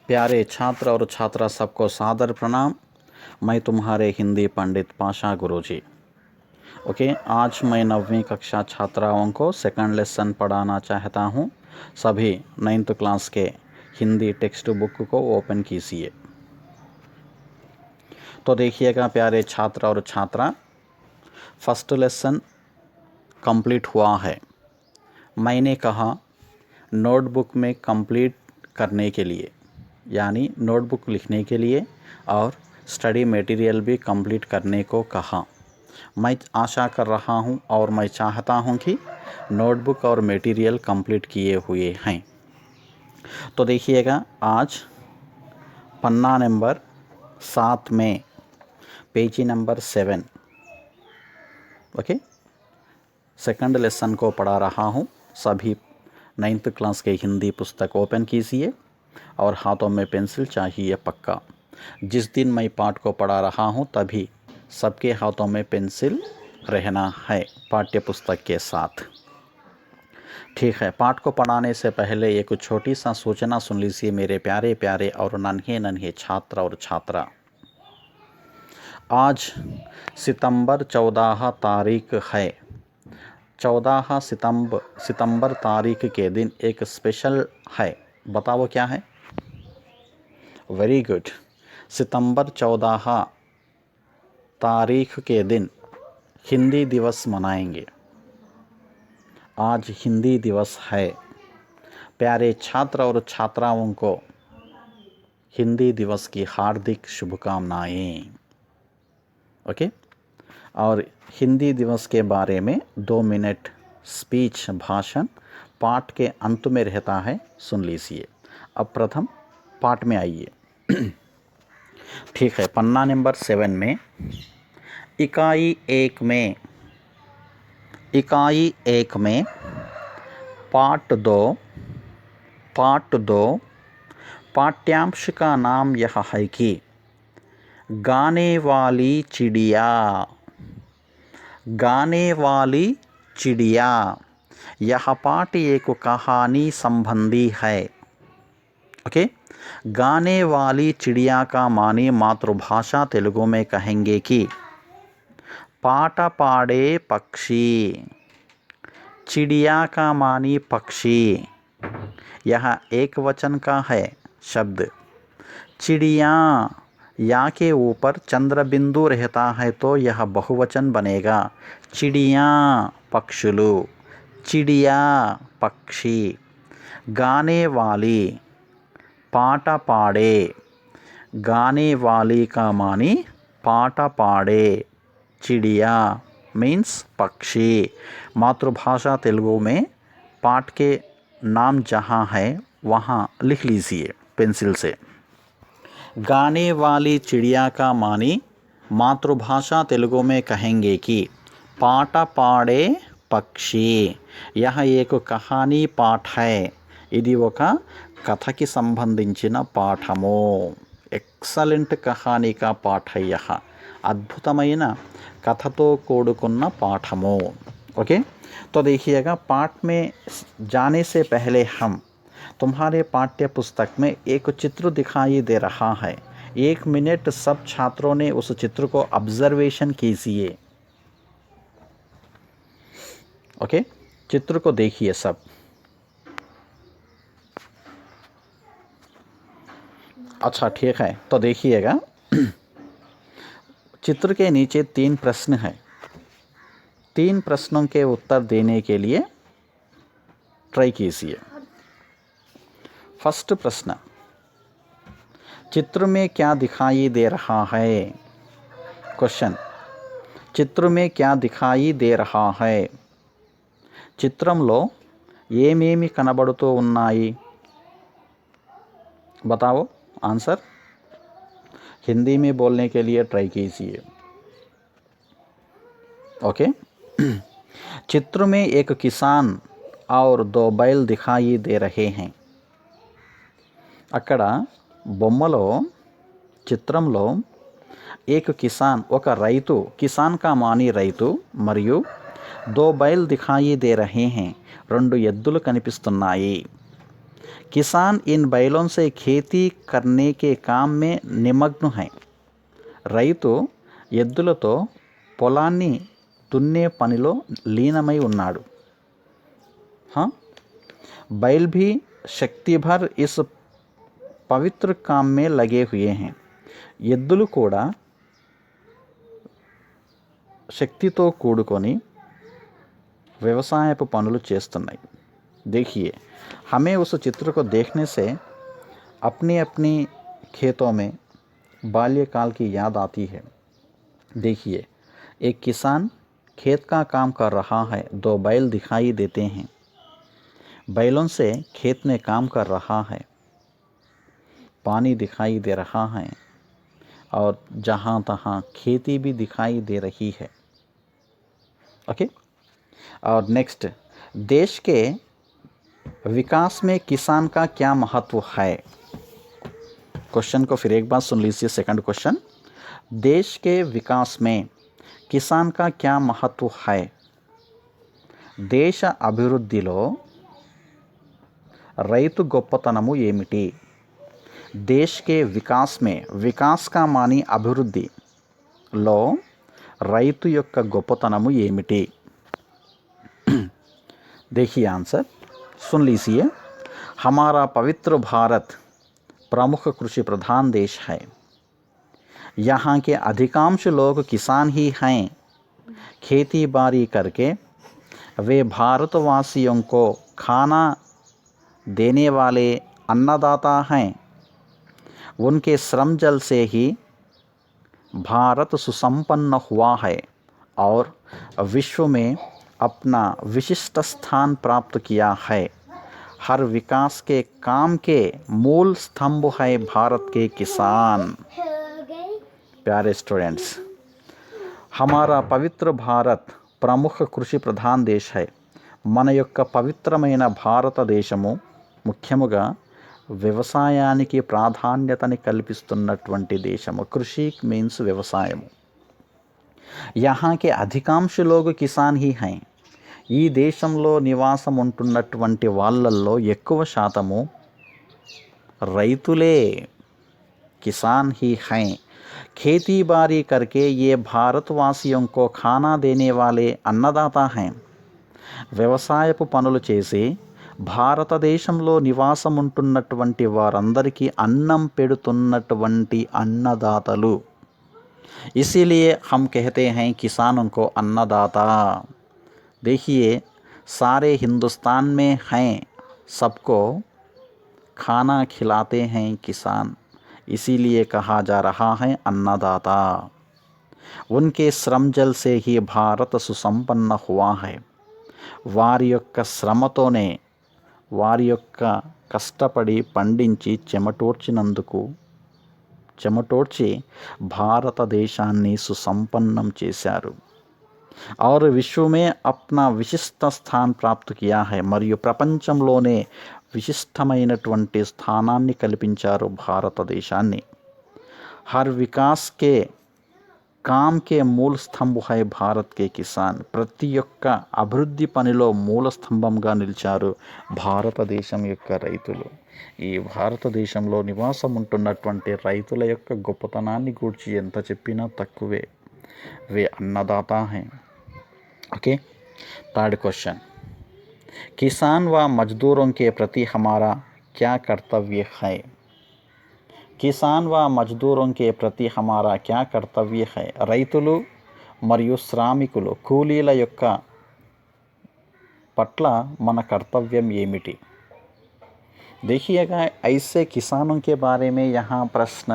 प्यारे छात्र और छात्रा सबको सादर प्रणाम। मैं तुम्हारे हिंदी पंडित पाशा गुरुजी। ओके, आज मैं 9वीं कक्षा छात्राओं को सेकंड लेसन पढ़ाना चाहता हूँ। सभी 9th क्लास के हिंदी टेक्स्ट बुक को ओपन कीजिए। तो देखिएगा प्यारे छात्र और छात्रा, फर्स्ट लेसन कंप्लीट हुआ है। मैंने कहा नोटबुक में कंप्लीट करने के लिए, यानी नोटबुक लिखने के लिए और स्टडी मटेरियल भी कंप्लीट करने को कहा। मैं आशा कर रहा हूं और मैं चाहता हूं कि नोटबुक और मटेरियल कंप्लीट किए हुए हैं। तो देखिएगा, आज पन्ना नंबर 7 में page number 7, okay, second lesson को पढ़ा रहा हूं। सभी 9th क्लास के हिंदी पुस्तक ओपन कीजिए और हाथों में पेंसिल चाहिए पक्का। जिस दिन मैं पाठ को पढ़ा रहा हूं तभी सबके हाथों में पेंसिल रहना है पाठ्य पुस्तक के साथ। ठीक है, पाठ को पढ़ाने से पहले एक छोटी सा सूचना सुन लीजिए मेरे प्यारे प्यारे और नन्हे नन्हे छात्र और छात्रा। आज सितंबर 14 तारीख है। 14 सितंबर तारीख के दिन एक स्पेशल है। बताओ क्या है? Very good. सितंबर 14 तारीख के दिन हिंदी दिवस मनाएंगे। आज हिंदी दिवस है। प्यारे छात्र और छात्राओं को हिंदी दिवस की हार्दिक शुभकामनाएं। ओके, और हिंदी दिवस के बारे में 2 मिनट स्पीच भाषण पाठ के अंत में रहता है, सुन लीजिए। अब प्रथम पाठ में आइए। ठीक है, पन्ना नंबर 7 में इकाई 1 में पाठ 2 पाठ्यांश का नाम यह है कि गाने वाली चिड़िया। यह पाठ एक कहानी संबंधी है। ओके, गाने वाली चिड़िया का माने मातृभाषा तेलुगु में कहेंगे कि पाट पाड़े पक्षी। चिड़िया का मानी पक्षी। यह एक वचन का है शब्द। चिड़िया, या के ऊपर चंद्र बिंदु रहता है तो यह बहुवचन बनेगा। चिड़िया पक्षुलु, चिड़िया पक्षी। गाने वाली, पाट पाड़े। गाने वाली का मानी पाट पाड़े, चिड़िया मीन्स पक्षी। मातृभाषा तेलुगु में पाठ के नाम जहाँ है वहाँ लिख लीजिए पेंसिल से। गाने वाली चिड़िया का मानी मातृभाषा तेलुगु में कहेंगे कि पाट पाड़े पक्षी। यह एक कहानी पाठ है। ఇది ఒక కథకి సంబంధించిన పాఠము। ఎక్సలెంట్ కహానీ కా పాఠ యహ। అద్భుతమైన కథతో కూడుకున్న పాఠము। ओके, तो देखिएगा, पाठ में जाने से पहले हम तुम्हारे पाठ्य पुस्तक में एक चित्र दिखाई दे रहा है। 1 मिनट सब छात्रों ने उस चित्र को ऑब्जर्वेशन कीजिए। ओके, चित्र को देखिए सब। अच्छा, ठीक है, तो देखिएगा, चित्र के नीचे 3 प्रश्न हैं। 3 प्रश्नों के उत्तर देने के लिए ट्राई कीजिए। फर्स्ट प्रश्न, चित्र में क्या दिखाई दे रहा है? क्वेश्चन, चित्र में क्या दिखाई दे रहा है? చిత్రంలో ఏమేమి కనబడుతూ ఉన్నాయి? बताओ आंसर। हिंदी में बोलने के लिए ट्राई कीजिए। ओके, चित्र में एक किसान और 2 बैल दिखाई दे रहे हैं। అక్కడ బొమ్మలో, చిత్రంలో एक किसान, ఒక రైతు, కిసాన్ కా మాని రైతు, మరియు 2 बैल दिखाई दे रहे हैं, 2 ఎద్దులు కనిపిస్తున్నాయి। किसान इन बैलों से खेती करने के काम में निमग्न हैं. రైతు ఎద్దులతో పొలాన్ని దున్నే పనిలో లీనమై ఉన్నాడు. हाँ, बैल भी शक्ति भर इस పవిత్ర काम में लगे हुए हैं. ఎద్దులు కూడా శక్తితో కూడుకొని వ్యవసాయపు పనులు చేస్తున్నాయి. देखिए, हमें उस चित्र को देखने से अपनी अपनी खेतों में बाल्यकाल की याद आती है. देखिए, एक किसान खेत का काम कर रहा है. 2 बैल दिखाई देते हैं. बैलों से खेत में काम कर रहा है. पानी दिखाई दे रहा है और जहाँ तहाँ खेती भी दिखाई दे रही है. ओके. और नेक्स्ट, देश के विकास में किसान का क्या महत्व है. क्वेश्चन को फिर एक बार सुन लीजिए. सेकंड क्वेश्चन, देश के विकास में किसान का क्या महत्व है. దేశ అభివృద్ధిలో రైతు గొప్పతనము ఏమిటి. देश के विकास में, विकास का मानी अभिवृद्धि లో రైతు యొక్క గొప్పతనము ఏమిటి. देखिए आंसर सुन लीजिए. हमारा पवित्र भारत प्रमुख कृषि प्रधान देश है. यहाँ के अधिकांश लोग किसान ही हैं. खेती बाड़ी करके वे भारतवासियों को खाना देने वाले अन्नदाता हैं. उनके श्रम जल से ही भारत सुसंपन्न हुआ है और विश्व में अपना विशिष्ट स्थान प्राप्त किया है. हर विकास के काम के मूल स्तंभ है भारत के किसान. प्यारे स्टूडेंट्स, हमारा पवित्र भारत ప్రముఖ కృషి ప్రధాన దేశ है. మన యొక్క పవిత్రమైన భారతదేశము ముఖ్యముగా వ్యవసాయానికి ప్రాధాన్యతని కల్పిస్తున్నటువంటి దేశము. కృషి మీన్స్ వ్యవసాయము. यहाँ के अधिकांश लोग किसान ही हैं. ఈ దేశంలో నివాసం ఉంటున్నటువంటి వాళ్ళల్లో ఎక్కువ శాతము రైతులే. किसान ही हैं. खेती बाड़ी करके ये भारतवासियों को खाना देने वाले अन्नदाता हैं. వ్యవసాయపు పనులు చేసి భారతదేశంలో నివాసం ఉంటున్నటువంటి వారందరికీ అన్నం పెడుతున్నటువంటి అన్నదాతలు. इसीलिए हम कहते हैं किसानों को अन्नदाता. देखिए, सारे हिंदुस्तान में हैं, सबको खाना खिलाते हैं किसान. इसीलिए कहा जा रहा है अन्नदाता. उनके श्रम जल से ही भारत सुसंपन्न हुआ है. వారి యొక్క శ్రమతోనే, వారి యొక్క కష్టపడి పండించి చెమటోడ్చి భారతదేశాన్ని సుసంపన్నం చేశారు. और विश्व में अपना विशिष्ट स्थान प्राप्त किया है. మరియు ప్రపంచంలోనే విశిష్టమైనటువంటి స్థానాన్ని కల్పించారు భారతదేశాన్ని. हर विकास के काम के मूल स्तंभ है भारत के किसान. ప్రతి ఒక్క అభివృద్ధి పనిలో మూల స్తంభంగా నిలిచారు భారతదేశం యొక్క రైతులు. ఈ భారతదేశంలో నివాసం ఉంటున్నటువంటి రైతుల యొక్క గొప్పతనాన్ని గూర్చి ఎంత చెప్పినా తక్కువే. वे अन्नदाता हैं. ओके. थर्ड क्वेश्चन, किसान व मजदूरों के प्रति हमारा क्या कर्तव्य है. किसान व मजदूरों के प्रति हमारा क्या कर्तव्य है. రైతులు మరియు శ్రామికులు, కూలీల యొక్క పట్ల మన కర్తవ్యం ఏమిటి. देखिएगा, ऐसे किसानों के बारे में यहाँ प्रश्न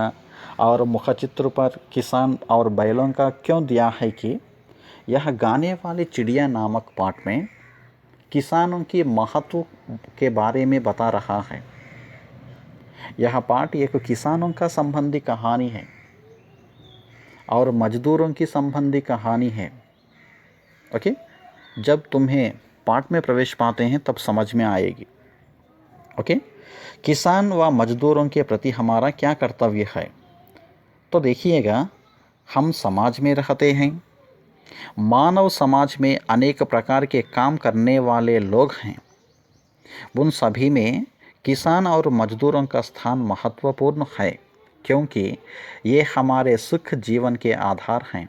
और मुखचित्र पर किसान और बैलों का क्यों दिया है कि यह गाने वाली चिड़िया नामक पाठ में किसानों की महत्व के बारे में बता रहा है. यह पाठ एक किसानों का संबंधी कहानी है और मजदूरों की संबंधी कहानी है. ओके. जब तुम्हें पाठ में प्रवेश पाते हैं तब समझ में आएगी. ओके. किसान व मजदूरों के प्रति हमारा क्या कर्तव्य है. तो देखिएगा, हम समाज में रहते हैं. मानव समाज में अनेक प्रकार के काम करने वाले लोग हैं. उन सभी में किसान और मजदूरों का स्थान महत्वपूर्ण है क्योंकि ये हमारे सुख जीवन के आधार हैं।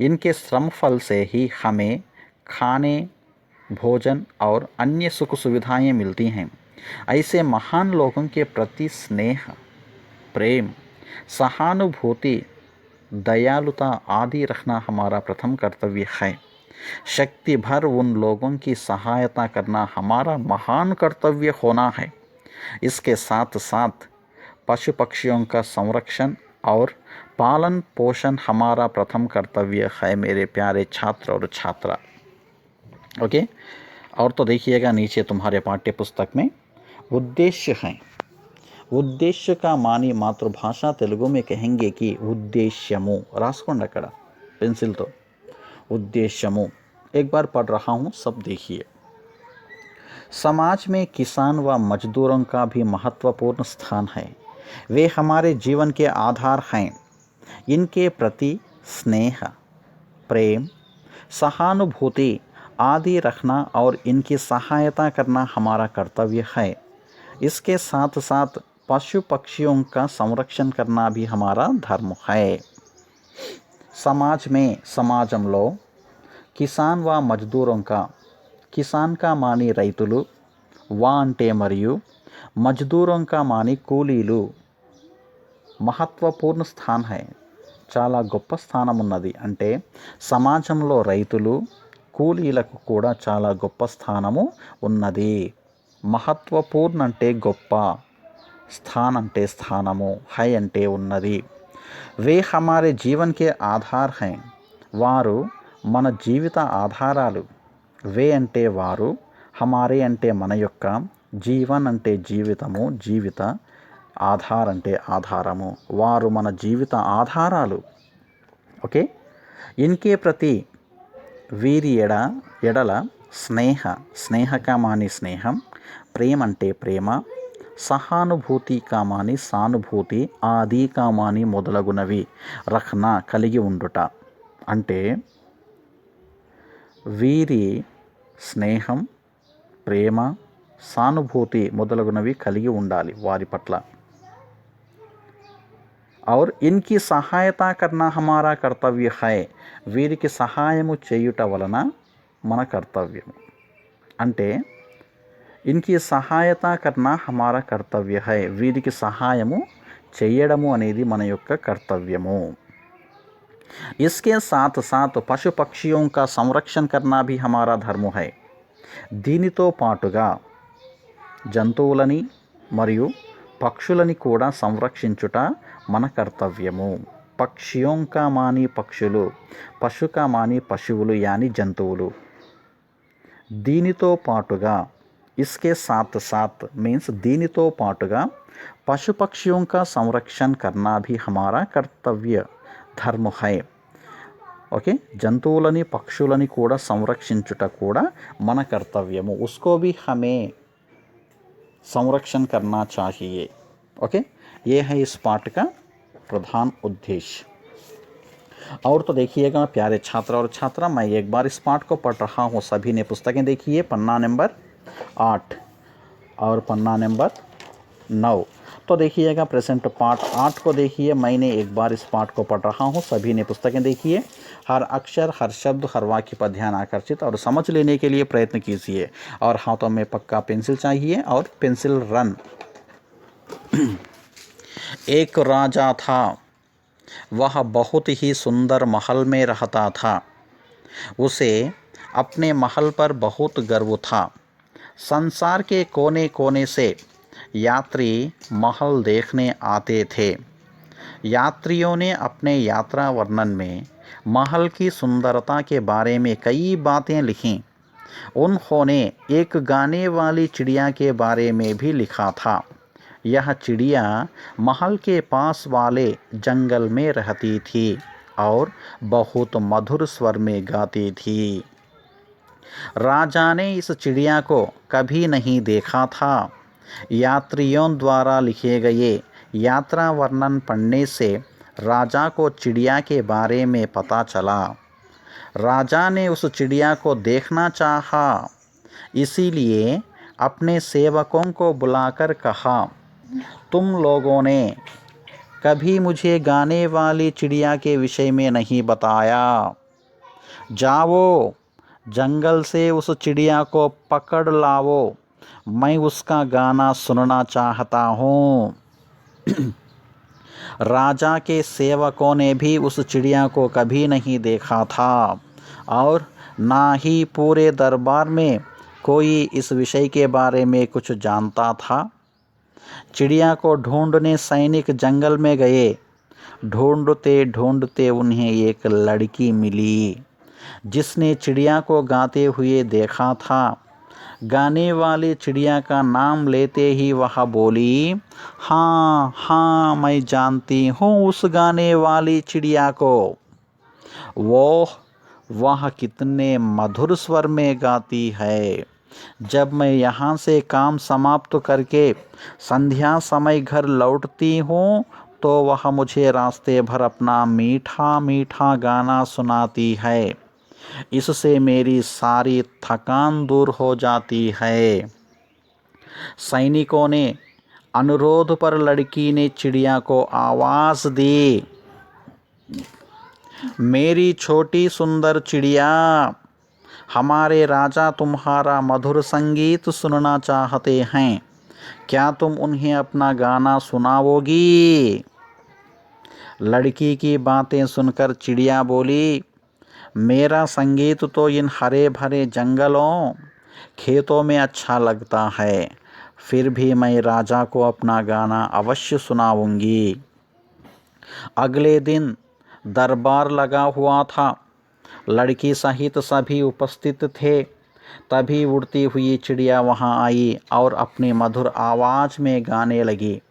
इनके श्रम फल से ही हमें खाने, भोजन और अन्य सुख सुविधाएं मिलती हैं। ऐसे महान लोगों के प्रति स्नेह, प्रेम, सहानुभूति, दयालुता आदि रखना हमारा प्रथम कर्तव्य है। शक्ति भर उन लोगों की सहायता करना हमारा महान कर्तव्य होना है। इसके साथ साथ पशु पक्षियों का संरक्षण और पालन पोषण हमारा प्रथम कर्तव्य है मेरे प्यारे छात्र और छात्रा। ओके, और तो देखिएगा नीचे तुम्हारे पाठ्य पुस्तक में उद्देश्य हैं। उद्देश्य का मानी मातृभाषा तेलुगु में कहेंगे कि उद्देश्यमु रास्कोंड अక్కడ पेंसिल तो उद्देश्यमु। एक बार पढ़ रहा हूँ, सब देखिए। समाज में किसान व मजदूरों का भी महत्वपूर्ण स्थान है। वे हमारे जीवन के आधार हैं। इनके प्रति स्नेह, प्रेम, सहानुभूति आदि रखना और इनकी सहायता करना हमारा कर्तव्य है। इसके साथ साथ पशु पक्षियों का संरक्षण करना भी हमारा धर्म है। సమాజంలో కిసాన్ వ మజ్దూరోं का, किसान का मानी రైతులు, వా అంటే మరియు, మజ్దూరోं का మాని కూలీలు మహత్వపూర్ణ స్థాన్ है, చాలా గొప్ప స్థానం ఉన్నది. అంటే సమాజంలో రైతులు, కూలీలకు కూడా చాలా గొప్ప స్థానము ఉన్నది. మహత్వపూర్ణ అంటే గొప్ప, స్థాన్ అంటే స్థానము, హై అంటే ఉన్నది. वे हमारे जीवन के आधार हैं. వారు మన జీవిత ఆధారాలు. వే అంటే వారు, హమారే అంటే మన యొక్క, జీవన్ అంటే జీవితము, జీవిత, ఆధార్ అంటే ఆధారము. వారు మన జీవిత ఆధారాలు. ఓకే, ఇన్కే ప్రతి వీరి ఎడల స్నేహ కామాని స్నేహం, ప్రేమ అంటే ప్రేమ, సహానుభూతి కామాని సానుభూతి, ఆది కామాని మొదలగునవి రఖనా కలిగి ఉండుట. అంటే వీరి స్నేహం, ప్రేమ, సానుభూతి మొదలగునవి కలిగి ఉండాలి వారి పట్ల. और इनकी సహాయతా కర్నా హమారా కర్తవ్య హై. వీరికి సహాయము చేయుట వలన మన కర్తవ్యము. అంటే ఇన్కి సహాయతా కర్నా హమారా కర్తవ్య హై. వీరికి సహాయము చేయడము అనేది మన యొక్క కర్తవ్యము. इसके साथ साथ పశు పక్షిयों का संरक्षण करना भी हमारा धर्म है. దీనితో పాటుగా జంతువులని మరియు పక్షులని కూడా సంరక్షించుట మన కర్తవ్యము. పక్షియోं का మాని పక్షులు, పశు का మాని పశువులు యాని జంతువులు. దీనితో పాటుగా, इसके साथ साथ मीन्स దీనితో పాటుగా పశు పక్షిयों का संरक्षण करना भी हमारा कर्तव्य धर्म है. ఓకే, జంతువులని పక్షులని కూడా సంరక్షించుట కూడా మన కర్తవ్యము. उसको भी हमें संरक्षण करना चाहिए. ओके, ये है इस पाठ का प्रधान उद्देश्य. और तो देखिएगा प्यारे छात्र और छात्रा, मैं एक बार इस पाठ को पढ़ रहा हूँ. सभी ने पुस्तकें देखिए, पन्ना नंबर 8 और पन्ना नंबर 9. तो देखिएगा प्रेजेंट पार्ट 8 को देखिए. मैंने एक बार इस पाठ को पढ़ रहा हूँ, सभी ने पुस्तकें देखिए. हर अक्षर, हर शब्द, हर वाक्य पर ध्यान आकर्षित और समझ लेने के लिए प्रयत्न कीजिए. और हाथों में पक्का पेंसिल चाहिए और पेंसिल रन. एक राजा था, वह बहुत ही सुंदर महल में रहता था. उसे अपने महल पर बहुत गर्व था. संसार के कोने कोने से यात्री महल देखने आते थे. यात्रियों ने अपने यात्रा वर्णन में महल की सुंदरता के बारे में कई बातें लिखीं. उन्होंने एक गाने वाली चिड़िया के बारे में भी लिखा था. यह चिड़िया महल के पास वाले जंगल में रहती थी और बहुत मधुर स्वर में गाती थी. राजा ने इस चिड़िया को कभी नहीं देखा था. यात्रियों द्वारा लिखे गए यात्रा वर्णन पढ़ने से राजा को चिड़िया के बारे में पता चला. राजा ने उस चिड़िया को देखना चाहा, इसीलिए अपने सेवकों को बुलाकर कहा, तुम लोगों ने कभी मुझे गाने वाली चिड़िया के विषय में नहीं बताया। जाओ, जंगल से उस चिड़िया को पकड़ लाओ, मैं उसका गाना सुनना चाहता हूँ। राजा के सेवकों ने भी उस चिड़िया को कभी नहीं देखा था और ना ही पूरे दरबार में कोई इस विषय के बारे में कुछ जानता था। चिड़िया को ढूंढने सैनिक जंगल में गए। ढूंढते ढूंढते उन्हें एक लड़की मिली जिसने चिड़िया को गाते हुए देखा था। गाने वाली चिड़िया का नाम लेते ही वह बोली, हाँ हाँ, मैं जानती हूँ उस गाने वाली चिड़िया को। वह कितने मधुर स्वर में गाती है। जब मैं यहाँ से काम समाप्त करके संध्या समय घर लौटती हूँ तो वह मुझे रास्ते भर अपना मीठा मीठा गाना सुनाती है। इससे मेरी सारी थकान दूर हो जाती है। सैनिकों ने अनुरोध पर लड़की ने चिड़िया को आवाज़ दी, मेरी छोटी सुंदर चिड़िया, हमारे राजा तुम्हारा मधुर संगीत सुनना चाहते हैं, क्या तुम उन्हें अपना गाना सुनाओगी? लड़की की बातें सुनकर चिड़िया बोली, मेरा संगीत तो इन हरे भरे जंगलों खेतों में अच्छा लगता है, फिर भी मैं राजा को अपना गाना अवश्य सुनाऊंगी। अगले दिन दरबार लगा हुआ था। लड़की सहित सभी उपस्थित थे। तभी उड़ती हुई चिड़िया वहां आई और अपनी मधुर आवाज़ में गाने लगी।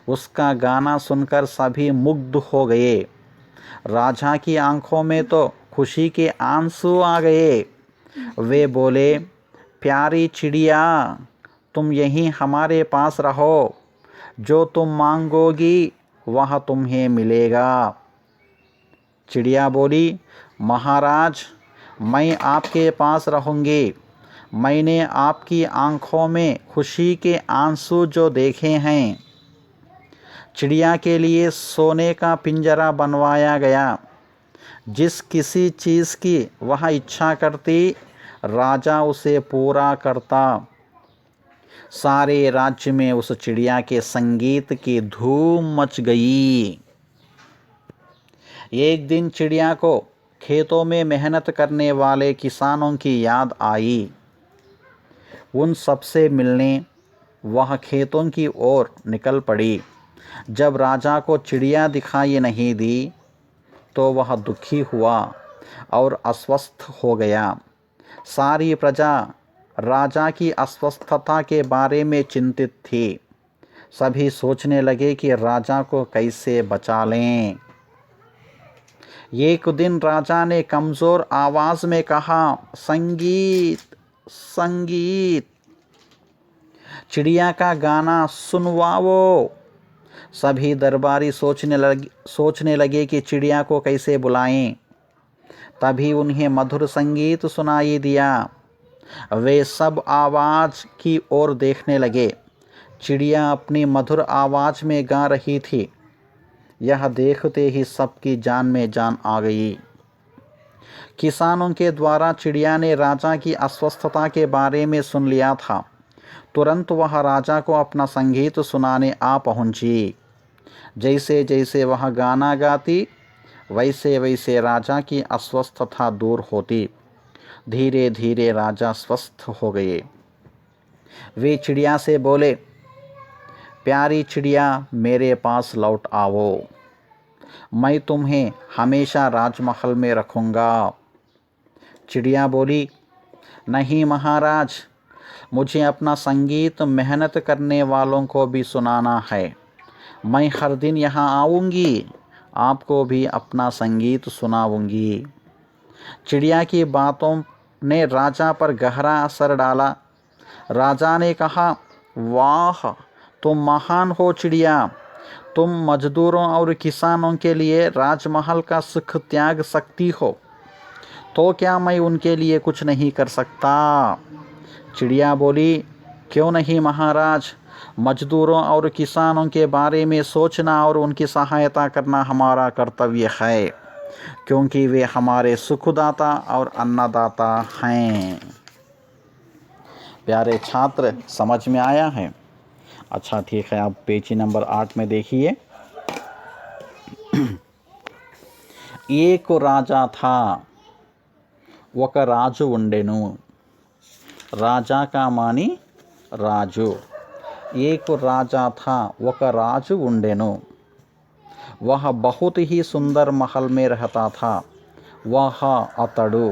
उसका गाना सुनकर सभी मुग्ध हो गए। राजा की आंखों में तो खुशी के आंसू आ गए। वे बोले, प्यारी चिड़िया, तुम यहीं हमारे पास रहो, जो तुम मांगोगी वह तुम्हें मिलेगा। चिड़िया बोली, महाराज, मैं आपके पास रहूँगी। मैंने आपकी आंखों में खुशी के आंसू जो देखे हैं। चिड़िया के लिए सोने का पिंजरा बनवाया गया। जिस किसी चीज़ की वह इच्छा करती, राजा उसे पूरा करता। सारे राज्य में उस चिड़िया के संगीत की धूम मच गई। एक दिन चिड़िया को खेतों में मेहनत करने वाले किसानों की याद आई। उन सबसे मिलने वह खेतों की ओर निकल पड़ी। जब राजा को चिड़िया दिखाई नहीं दी तो वह दुखी हुआ और अस्वस्थ हो गया। सारी प्रजा राजा की अस्वस्थता के बारे में चिंतित थी। सभी सोचने लगे कि राजा को कैसे बचा लें। एक दिन राजा ने कमज़ोर आवाज़ में कहा, संगीत संगीत, चिड़िया का गाना सुनवाओ। सभी दरबारी सोचने लगे कि चिड़िया को कैसे बुलाएं। तभी उन्हें मधुर संगीत सुनाई दिया। वे सब आवाज़ की ओर देखने लगे। चिड़िया अपनी मधुर आवाज़ में गा रही थी। यह देखते ही सबकी जान में जान आ गई। किसानों के द्वारा चिड़िया ने राजा की अस्वस्थता के बारे में सुन लिया था। तुरंत वह राजा को अपना संगीत सुनाने आ पहुंची। जैसे जैसे वह गाना गाती, वैसे वैसे राजा की अस्वस्थता दूर होती। धीरे धीरे राजा स्वस्थ हो गए। वे चिड़िया से बोले, प्यारी चिड़िया, मेरे पास लौट आओ, मैं तुम्हें हमेशा राजमहल में रखूँगा। चिड़िया बोली, नहीं महाराज, मुझे अपना संगीत मेहनत करने वालों को भी सुनाना है। मैं हर दिन यहाँ आऊँगी, आपको भी अपना संगीत सुनाऊँगी। चिड़िया की बातों ने राजा पर गहरा असर डाला। राजा ने कहा, वाह, तुम महान हो चिड़िया, तुम मजदूरों और किसानों के लिए राजमहल का सुख त्याग सकती हो, तो क्या मैं उनके लिए कुछ नहीं कर सकता? चिड़िया बोली, क्यों नहीं महाराज, मजदूरों और किसानों के बारे में सोचना और उनकी सहायता करना हमारा कर्तव्य है, क्योंकि वे हमारे सुखदाता और अन्नदाता हैं। प्यारे छात्र, समझ में आया है? अच्छा ठीक है, आप पेज नंबर 8 में देखिए। एक राजा था, ఒక రాజు ఉండెను। राजा का मानी राजू। एक राजा था, ఒక రాజు ఉండెను। वह बहुत ही सुंदर महल में रहता था। वह అతడు,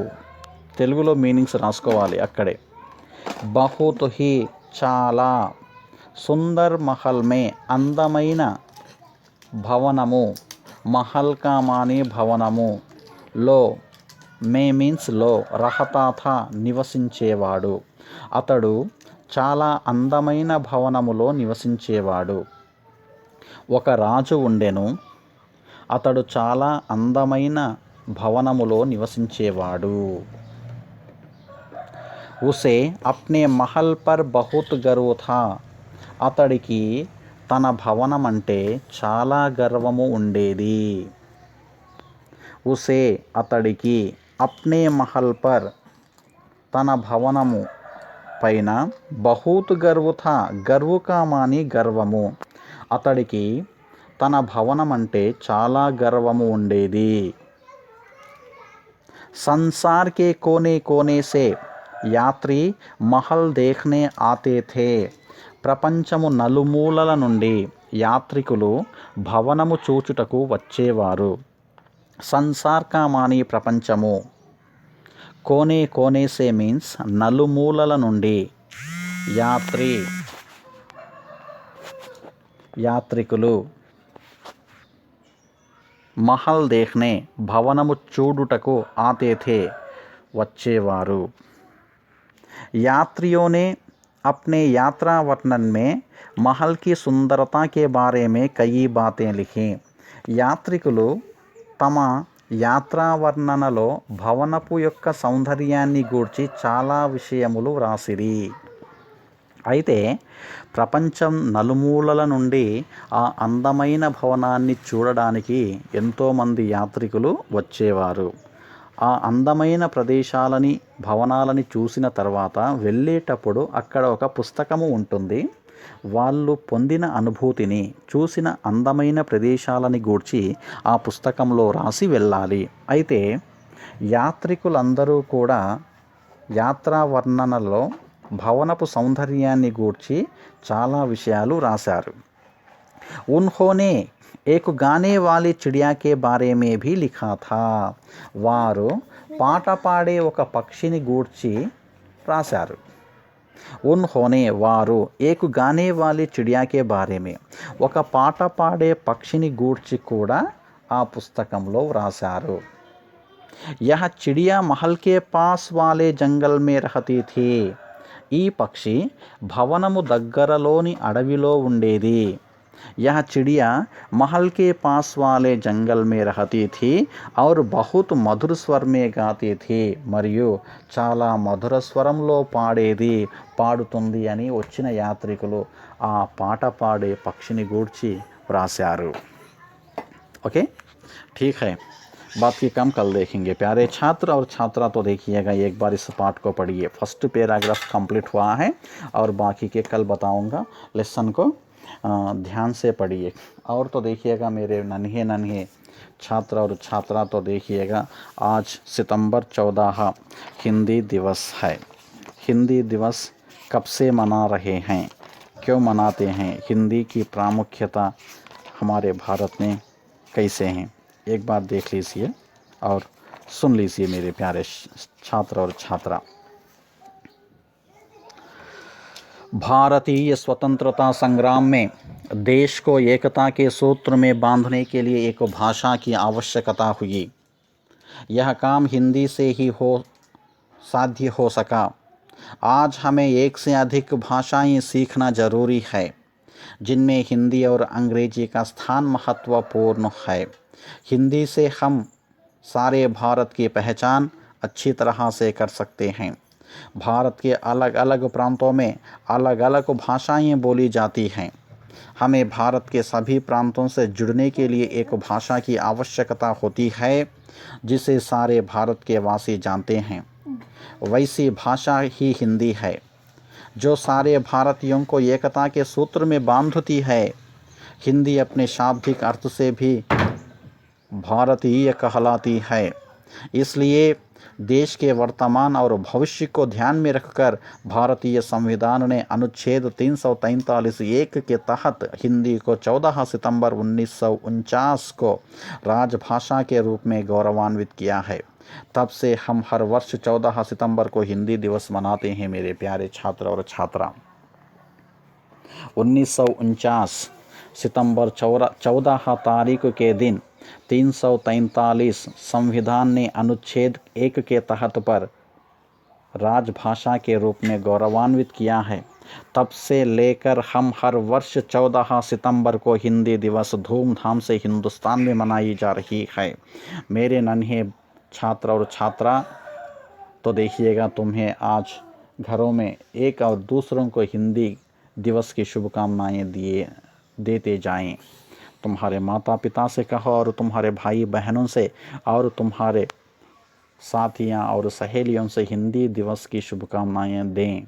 తెలుగులో మీనింగ్స్ రాసుకోవాలి అక్కడే। बहुत ही చాలా, సుందర్ మహల్ మే అందమైన భవనము, మహల్ కా మాని భవనము, లో మే మీన్స్ లో, రహతా థా నివసించేవాడు। అతడు చాలా అందమైన భవనములో నివసించేవాడు। ఒక రాజు ఉండెను, అతడు చాలా అందమైన భవనములో నివసించేవాడు। ఉసే అప్నే మహల్ పర్ బహుత్ గర్వ్ థా, అతడికి తన భవనం అంటే చాలా గర్వము ఉండేది। ఉసే అతడికి, అప్నే మహల్ పర్ తన భవనము పైన, బహుత్ గర్వ్ థా, గర్వ్ కా మాని గర్వము, అతడికి తన భవనం అంటే చాలా గర్వము ఉండేది। संसार के कोने कोने से యాత్రి మహల్ దేఖ్నే ఆతే థే, ప్రపంచము నలుమూలల నుండి యాత్రికులు భవనము చూచుటకు వచ్చేవారు। సంసార్ కా మాని ప్రపంచము, కోనే కోనే సే మీన్స్ నలుమూలల నుండి, యాత్రికులు, महल देखने भवनमु చూడుటకు आते थे వచ్చేవారు। यात्रियों ने अपने यात्रा वर्णन में महल की सुंदरता के बारे में कई बातें लिखी। యాత్రికులు తమ యాత్రా వర్ణనలో భవనపు యొక్క సౌందర్యాన్ని గూర్చి చాలా విషయములు వ్రాసిరి। అయితే ప్రపంచం నలుమూలల నుండి ఆ అందమైన భవనాన్ని చూడడానికి ఎంతోమంది యాత్రికులు వచ్చేవారు। ఆ అందమైన ప్రదేశాలని, భవనాలని చూసిన తర్వాత వెళ్ళేటప్పుడు అక్కడ ఒక పుస్తకము ఉంటుంది। వాళ్ళు పొందిన అనుభూతిని, చూసిన అందమైన ప్రదేశాలని గూర్చి ఆ పుస్తకంలో రాసి వెళ్ళాలి। అయితే యాత్రికులందరూ కూడా యాత్రా వర్ణనలో భవనపు సౌందర్యాన్ని గూర్చి చాలా విషయాలు రాశారు। उन्होंने एक गाने वाली चिड़िया के बारे में भी लिखा था। వారు పాట పాడే ఒక పక్షిని గూర్చి రాశారు। उन्होंने వారు, एक गाने वाली चिड़िया के बारे में, ఒక పాట పాడే పక్షిని గూర్చి కూడా ఆ పుస్తకంలో వ్రాశారు। यह चिड़िया महल के पास वाले जंगल में रहती थी। ఈ పక్షి భవనము దగ్గరలోని అడవిలో ఉండేది। यह चिड़िया महल के पास वाले जंगल में रहती थी और बहुत मधुर स्वर में गाती थी। మరియు చాలా మధుర స్వరంలో పాడేది, పాడుతుంది అని వచ్చిన యాత్రికులు ఆ పాట పాడే పక్షిని గూర్చి వ్రాశారు। ओके, ठीक है, बात की कम कल देखेंगे। प्यारे छात्र और छात्रा, तो देखिएगा एक बार इस पाठ को पढ़िए। फर्स्ट पैराग्राफ कंप्लीट हुआ है और बाकी के कल बताऊंगा। लेसन को ध्यान से पढ़िए। और तो देखिएगा मेरे नन्हे छात्र और छात्रा, तो देखिएगा आज सितंबर 14 हिंदी दिवस है। हिंदी दिवस कब से मना रहे हैं, क्यों मनाते हैं, हिंदी की प्रामुख्यता हमारे भारत में कैसे हैं, एक बार देख लीजिए और सुन लीजिए मेरे प्यारे छात्र और छात्रा। भारतीय स्वतंत्रता संग्राम में देश को एकता के सूत्र में बांधने के लिए एक भाषा की आवश्यकता हुई। यह काम हिंदी से ही साध्य हो सका। आज हमें एक से अधिक भाषाएं सीखना जरूरी है, जिनमें हिंदी और अंग्रेजी का स्थान महत्वपूर्ण है। हिंदी से हम सारे भारत की पहचान अच्छी तरह से कर सकते हैं। भारत के अलग अलग प्रांतों में अलग अलग भाषाएं बोली जाती हैं। हमें भारत के सभी प्रांतों से जुड़ने के लिए एक भाषा की आवश्यकता होती है जिसे सारे भारत के वासी जानते हैं। वैसी भाषा ही हिंदी है जो सारे भारतीयों को एकता के सूत्र में बांधती है। हिंदी अपने शाब्दिक अर्थ से भी भारतीय कहलाती है। इसलिए देश के वर्तमान और भविष्य को ध्यान में रखकर भारतीय संविधान ने अनुच्छेद 343(1) के तहत हिंदी को 14 सितंबर 1949 को राजभाषा के रूप में गौरवान्वित किया है। तब से हम हर वर्ष 14 सितंबर को हिंदी दिवस मनाते हैं। मेरे प्यारे छात्र और छात्रा, 1949 सितंबर 14 तारीख के दिन 343 संविधान ने अनुच्छेद 1 के तहत पर राजभाषा के रूप में गौरवान्वित किया है। तब से लेकर हम हर वर्ष 14 सितंबर को हिंदी दिवस धूमधाम से हिंदुस्तान में मनाई जा रही है। मेरे नन्हे छात्र और छात्रा, तो देखिएगा तुम्हें आज घरों में एक और दूसरों को हिंदी दिवस की शुभकामनाएं देते जाएं। तुम्हारे माता पिता से कहो और तुम्हारे भाई बहनों से और तुम्हारे साथियां और सहेलियों से हिंदी दिवस की शुभकामनाएं दें।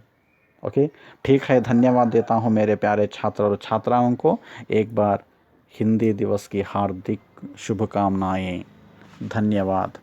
ओके, ठीक है। धन्यवाद देता हूं मेरे प्यारे छात्र और छात्राओं को। एक बार हिंदी दिवस की हार्दिक शुभकामनाएं। धन्यवाद।